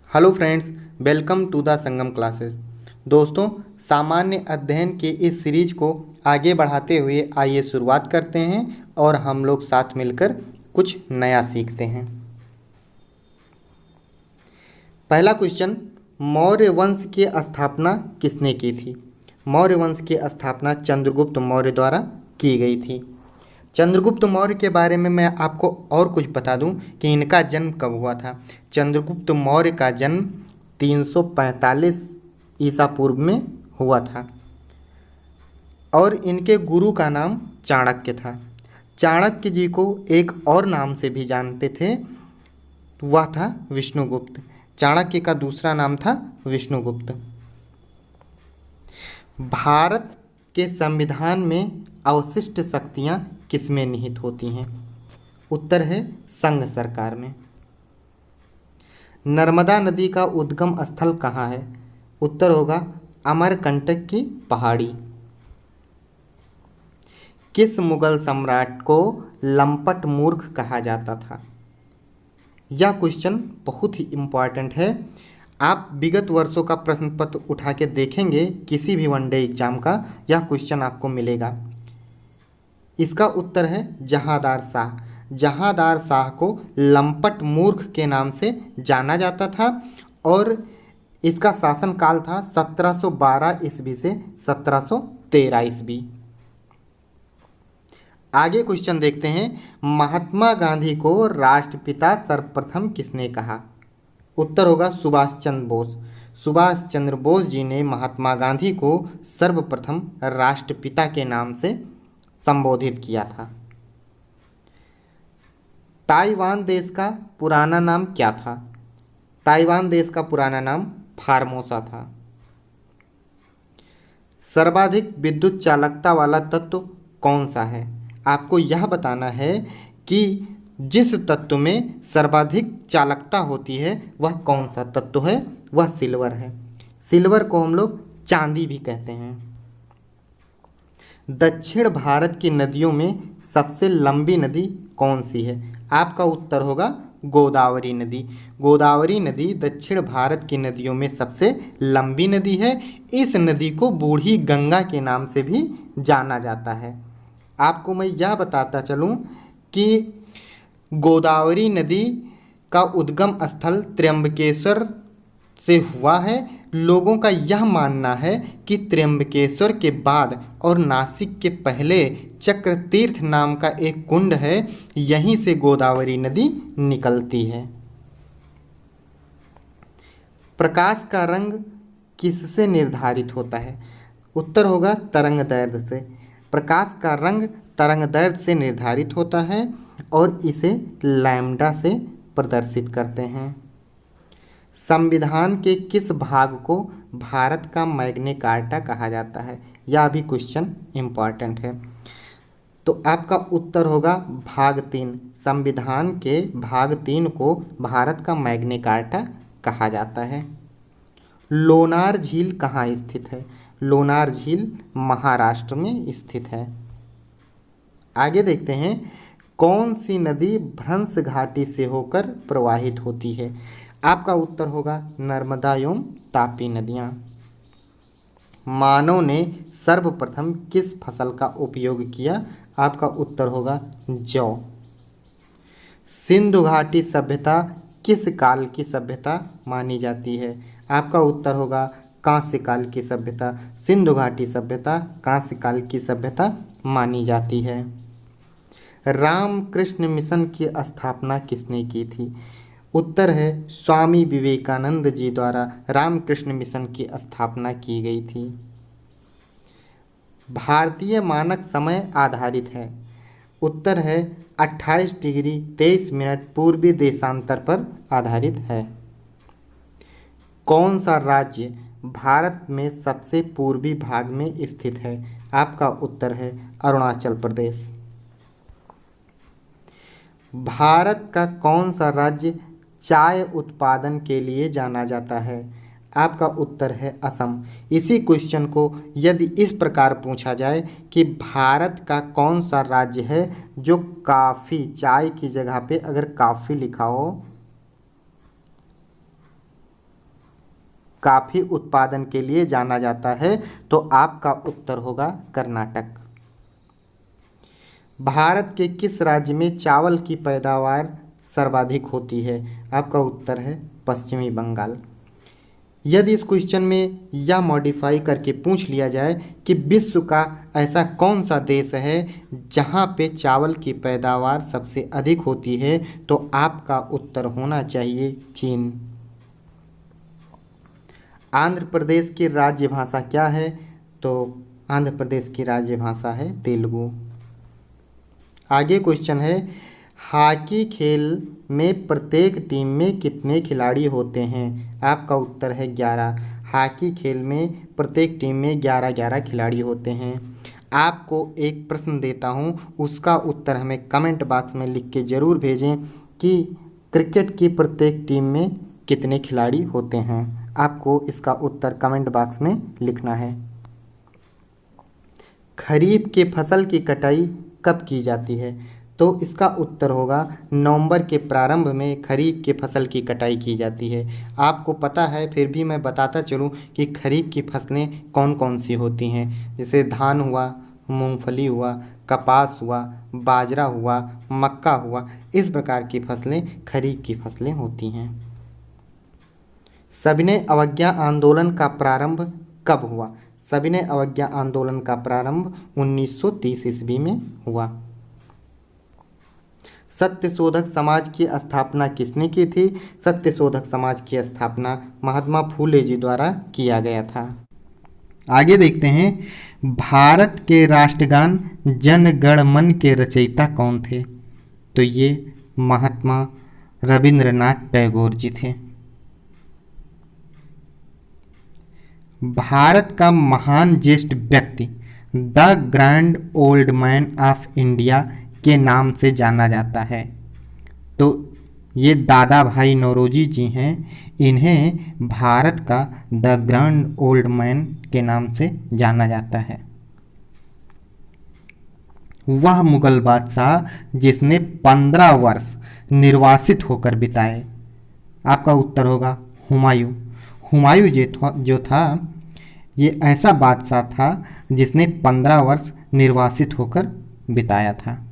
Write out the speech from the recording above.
Hello friends, welcome to the Sangam classes. दोस्तों, सामान्य अध्ययन के इस सीरीज को आगे बढ़ाते हुए आइए शुरुआत करते हैं और हम लोग साथ मिलकर कुछ नया सीखते हैं। पहला क्वेश्चन, मौर्य वंश की स्थापना किसने की थी? मौर्य वंश की स्थापना चंद्रगुप्त मौर्य द्वारा की गई थी। चंद्रगुप्त मौर्य के बारे में मैं आपको और कुछ बता दूं कि इनका जन्म कब हुआ था। चंद्रगुप्त मौर्य का जन्म 345 ईसा पूर्व में हुआ था और इनके गुरु का नाम चाणक्य था। चाणक्य जी को एक और नाम से भी जानते थे, वह था विष्णुगुप्त। चाणक्य का दूसरा नाम था विष्णुगुप्त। भारत के संविधान में अवशिष्ट शक्तियाँ किसमें निहित होती हैं? उत्तर है संघ सरकार में। नर्मदा नदी का उद्गम स्थल कहाँ है? उत्तर होगा अमरकंटक की पहाड़ी। किस मुगल सम्राट को लंपट मूर्ख कहा जाता था? यह क्वेश्चन बहुत ही इम्पॉर्टेंट है। आप विगत वर्षों का प्रश्न पत्र उठा के देखेंगे, किसी भी वनडे एग्जाम का यह क्वेश्चन आपको मिलेगा। इसका उत्तर है जहांदार शाह। जहांदार शाह को लंपट मूर्ख के नाम से जाना जाता था और इसका शासनकाल था 1712 ईस्वी से 1713 ईस्वी। आगे क्वेश्चन देखते हैं, महात्मा गांधी को राष्ट्रपिता सर्वप्रथम किसने कहा? उत्तर होगा सुभाष चंद्र बोस। सुभाष चंद्र बोस जी ने महात्मा गांधी को सर्वप्रथम राष्ट्रपिता के नाम से संबोधित किया था। ताइवान देश का पुराना नाम क्या था? ताइवान देश का पुराना नाम फार्मोसा था। सर्वाधिक विद्युत चालकता वाला तत्व कौन सा है? आपको यह बताना है कि जिस तत्व में सर्वाधिक चालकता होती है वह कौन सा तत्व है? वह सिल्वर है। सिल्वर को हम लोग चांदी भी कहते हैं। दक्षिण भारत की नदियों में सबसे लंबी नदी कौन सी है? आपका उत्तर होगा गोदावरी नदी। गोदावरी नदी दक्षिण भारत की नदियों में सबसे लंबी नदी है। इस नदी को बूढ़ी गंगा के नाम से भी जाना जाता है। आपको मैं यह बताता चलूँ कि गोदावरी नदी का उद्गम स्थल त्र्यंबकेश्वर से हुआ है। लोगों का यह मानना है कि त्र्यंबकेश्वर के बाद और नासिक के पहले चक्रतीर्थ नाम का एक कुंड है, यहीं से गोदावरी नदी निकलती है। प्रकाश का रंग किससे निर्धारित होता है? उत्तर होगा तरंगदैर्घ्य से। प्रकाश का रंग तरंगदैर्घ्य से निर्धारित होता है और इसे लैम्डा से प्रदर्शित करते हैं। संविधान के किस भाग को भारत का मैग्ना कार्टा कहा जाता है? यह भी क्वेश्चन इम्पॉर्टेंट है। तो आपका उत्तर होगा भाग 3। संविधान के भाग 3 को भारत का मैग्ना कार्टा कहा जाता है। लोनार झील कहाँ स्थित है? लोनार झील महाराष्ट्र में स्थित है। आगे देखते हैं, कौन सी नदी भ्रंश घाटी से होकर प्रवाहित होती है? आपका उत्तर होगा नर्मदा एवं तापी नदियाँ। मानव ने सर्वप्रथम किस फसल का उपयोग किया? आपका उत्तर होगा जौ। सिंधु घाटी सभ्यता किस काल की सभ्यता मानी जाती है? आपका उत्तर होगा कांस्य काल की सभ्यता। सिंधु घाटी सभ्यता कांस्य काल की सभ्यता मानी जाती है। रामकृष्ण मिशन की स्थापना किसने की थी? उत्तर है स्वामी विवेकानंद जी द्वारा रामकृष्ण मिशन की स्थापना की गई थी। भारतीय मानक समय आधारित है। उत्तर है 28 डिग्री 23 मिनट पूर्वी देशांतर पर आधारित है। कौन सा राज्य भारत में सबसे पूर्वी भाग में स्थित है? आपका उत्तर है अरुणाचल प्रदेश। भारत का कौन सा राज्य चाय उत्पादन के लिए जाना जाता है? आपका उत्तर है असम। इसी क्वेश्चन को यदि इस प्रकार पूछा जाए कि भारत का कौन सा राज्य है जो कॉफ़ी, चाय की जगह पे अगर कॉफ़ी लिखा हो कॉफ़ी उत्पादन के लिए जाना जाता है? तो आपका उत्तर होगा कर्नाटक। भारत के किस राज्य में चावल की पैदावार सर्वाधिक होती है? आपका उत्तर है पश्चिमी बंगाल। यदि इस क्वेश्चन में यह मॉडिफाई करके पूछ लिया जाए कि विश्व का ऐसा कौन सा देश है जहां पे चावल की पैदावार सबसे अधिक होती है, तो आपका उत्तर होना चाहिए चीन। आंध्र प्रदेश की राज्य भाषा क्या है? तो आंध्र प्रदेश की राज्य भाषा है तेलुगु। आगे क्वेश्चन है, हॉकी खेल में प्रत्येक टीम में कितने खिलाड़ी होते हैं? आपका उत्तर है 11। हॉकी खेल में प्रत्येक टीम में 11 खिलाड़ी होते हैं। आपको एक प्रश्न देता हूं, उसका उत्तर हमें कमेंट बॉक्स में लिख के ज़रूर भेजें कि क्रिकेट की प्रत्येक टीम में कितने खिलाड़ी होते हैं। आपको इसका उत्तर कमेंट बॉक्स में लिखना है। खरीफ के फसल की कटाई कब की जाती है? तो इसका उत्तर होगा नवंबर के प्रारंभ में खरीफ के फसल की कटाई की जाती है। आपको पता है, फिर भी मैं बताता चलूँ कि खरीफ की फसलें कौन कौन सी होती हैं। जैसे धान हुआ, मूंगफली हुआ, कपास हुआ, बाजरा हुआ, मक्का हुआ, इस प्रकार की फसलें खरीफ की फसलें होती हैं। सविनय अवज्ञा आंदोलन का प्रारंभ कब हुआ? सविनय अवज्ञा आंदोलन का प्रारंभ 1930 ईस्वी में हुआ। सत्यशोधक समाज की स्थापना किसने की थी? सत्यशोधक समाज की स्थापना महात्मा फूले जी द्वारा किया गया था। आगे देखते हैं, भारत के राष्ट्रगान जन गण मन के रचयिता कौन थे? तो ये महात्मा रविंद्रनाथ टैगोर जी थे। भारत का महान ज्येष्ठ व्यक्ति the grand old man of India के नाम से जाना जाता है। तो ये दादा भाई नौरोजी जी हैं। इन्हें भारत का द ग्रैंड ओल्ड मैन के नाम से जाना जाता है। वह मुगल बादशाह जिसने 15 वर्ष निर्वासित होकर बिताए। आपका उत्तर होगा हुमायूं। हुमायूं जो था ये ऐसा बादशाह था जिसने 15 वर्ष निर्वासित होकर बिताया था।